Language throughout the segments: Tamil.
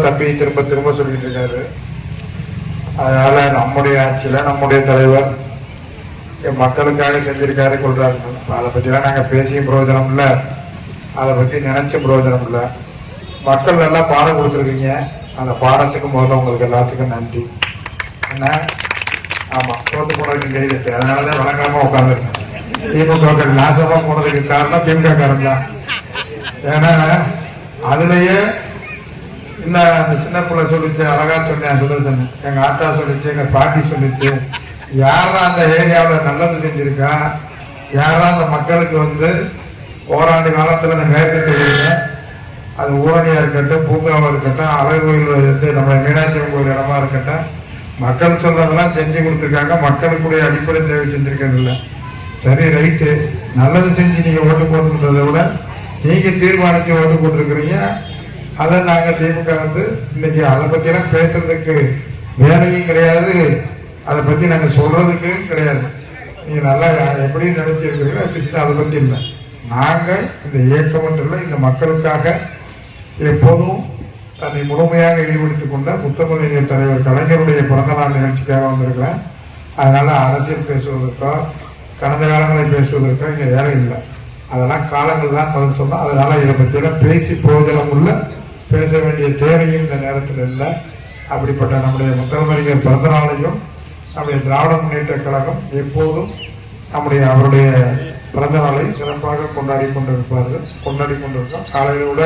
தப்பி திரும்ப திரும்ப சொல்லிட்டு இருக்காரு. அதனால நம்முடைய ஆட்சியில நம்முடைய தலைவர் மக்களுக்காக செஞ்சிருக்காரு கொள்றாரு. அதை பத்திலாம் நாங்க பேசியும் பிரயோஜனம் இல்லை, அதை பத்தி நினைச்சும் பிரயோஜனம் இல்லை. மக்கள் நல்லா பாடம் கொடுத்துருக்கீங்க, அந்த பாடத்துக்கு முதல்ல உங்களுக்கு எல்லாத்துக்கும் நன்றி. என்ன ஆமா, தோத்து போனதுக்கு கைது, அதனாலதான் வழங்காம உட்காந்துருக்கேன். திமுக நாசமா போனதுக்கு காரணம் திமுக காரன் தான். ஏன்னா அதுலயே இல்ல, அந்த சின்ன பிள்ளை சொல்லிச்சு, அழகா சொன்னேன் சுதர்சன், எங்க ஆத்தா சொல்லிச்சு, எங்க பாட்டி சொல்லிச்சு, யாரா அந்த ஏரியாவில் நல்லது செஞ்சிருக்கா, யாரா அந்த மக்களுக்கு வந்து ஓராண்டு காலத்துல அந்த மேற்கொண்டு அது ஊரணியா இருக்கட்டும், பூங்காவா இருக்கட்டும், அழகு கோயில் வந்து நம்ம மீனாட்சி கோயில் இடமா இருக்கட்டும், மக்கள் சொல்றதெல்லாம் செஞ்சு கொடுத்துருக்காங்க. மக்களுக்குடைய அடிப்படை தேவை செஞ்சிருக்கிறது இல்லை. சரி, ரைட்டு, நல்லது செஞ்சு நீங்க ஓட்டு போட்டுன்றதை விட நீங்க தீர்மானிச்சு ஓட்டு போட்டிருக்கிறீங்க. அதை நாங்க திமுக வந்து இன்னைக்கு அதை பத்தி எல்லாம் பேசுறதுக்கு வேலையும் கிடையாது, அதை பத்தி நாங்க சொல்றதுக்கு கிடையாது. நீங்க நல்லா எப்படி நினைச்சிருக்கிறீங்க அப்படி அதை பத்தி இல்லை. நாங்க இந்த இயக்கம் இல்லை, இந்த மக்களுக்காக எப்போதும் தன்னை முழுமையாக ஈடுபடுத்திக் கொண்ட முத்தமிழ் தலைவர் கலைஞருடைய பிறந்தநாள் நிகழ்ச்சிக்காக வந்திருக்கிறேன். அதனால அரசியல் பேசுவதற்கோ கடந்த காலங்களை பேசுவதற்கோ இங்க வேலை இல்லை. அதெல்லாம் காலங்கள் தான் பதில் சொன்னோம். அதனால இதை பற்றியெல்லாம் பேசி பிரயோஜனம் உள்ள பேச வேண்டிய தேவையும் இந்த நேரத்தில் இல்லை. அப்படிப்பட்ட நம்முடைய முத்தமிழர் பிறந்த நாளையும் நம்முடைய திராவிட முன்னேற்ற கழகம் எப்போதும் அவருடைய பிறந்த நாளை சிறப்பாக கொண்டாடி கொண்டிருக்கோம். காலையில் கூட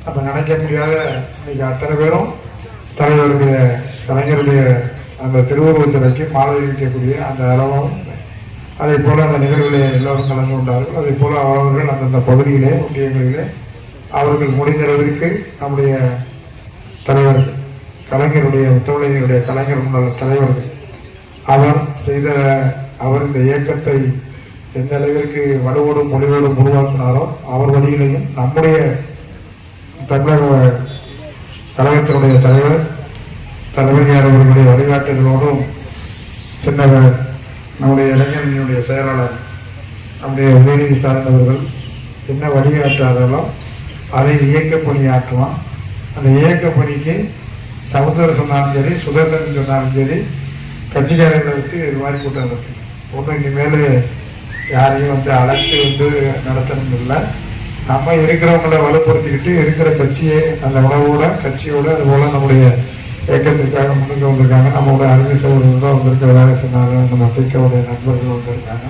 நம்ம நினைக்க முடியாத இன்னைக்கு அத்தனை பேரும் தலைவருடைய கலைஞருடைய அந்த திருவுருவச் சிலைக்கு மாலை வைக்கக்கூடிய அந்த அளவும், அதே போல அந்த நிகழ்வுகளை எல்லோரும் கலந்து கொண்டார்கள். அதே போல அவர்கள் அந்தந்த பகுதியிலே ஒன்றியங்களிலே அவர்கள் முடிந்தளவிற்கு நம்முடைய தலைவர் கலைஞருடைய முத்தமிழர்களுடைய கலைஞர் முன்னாள் தலைவர்கள் அவர் இந்த இயக்கத்தை எந்த அளவிற்கு வலுவோடும் மொழிவோடும் உருவாக்கினாரோ அவர் வழியிலையும் நம்முடைய தமிழக கழகத்தினுடைய தலைவர் தலைமையார் அவர்களுடைய வழிகாட்டுதலோடும் சின்னவர் நம்முடைய இளைஞர்களுடைய செயலாளர் நம்முடைய உதயநிதி சார்ந்தவர்கள் என்ன வழிகாட்டார்களோ அதை இயக்க பணியாற்றுவான். அந்த இயக்க பணிக்கு சகோதரர் சொன்னாலும் சரி, சுதர்சன் சொன்னாலும் சரி, கட்சிக்காரர்களை வச்சு இது மாதிரி கூட்டம் இருக்கு. ஒன்றும் இனிமேல் யாரையும் வந்து அழைச்சி வந்து நடத்தணும் இல்லை. நம்ம இருக்கிறவங்களை வலுப்படுத்திக்கிட்டு இருக்கிற கட்சியை அந்த உணவோட கட்சியோட அதுபோல நம்முடைய இயக்கத்திற்காக முன்னுக்கு வந்திருக்காங்க. நம்மளோட அறிவு சகோதரர்கள் தான் வந்திருக்கிற வேலை சொன்னாங்க, நம்ம திமுகவுடைய நண்பர்கள் வந்திருக்காங்க.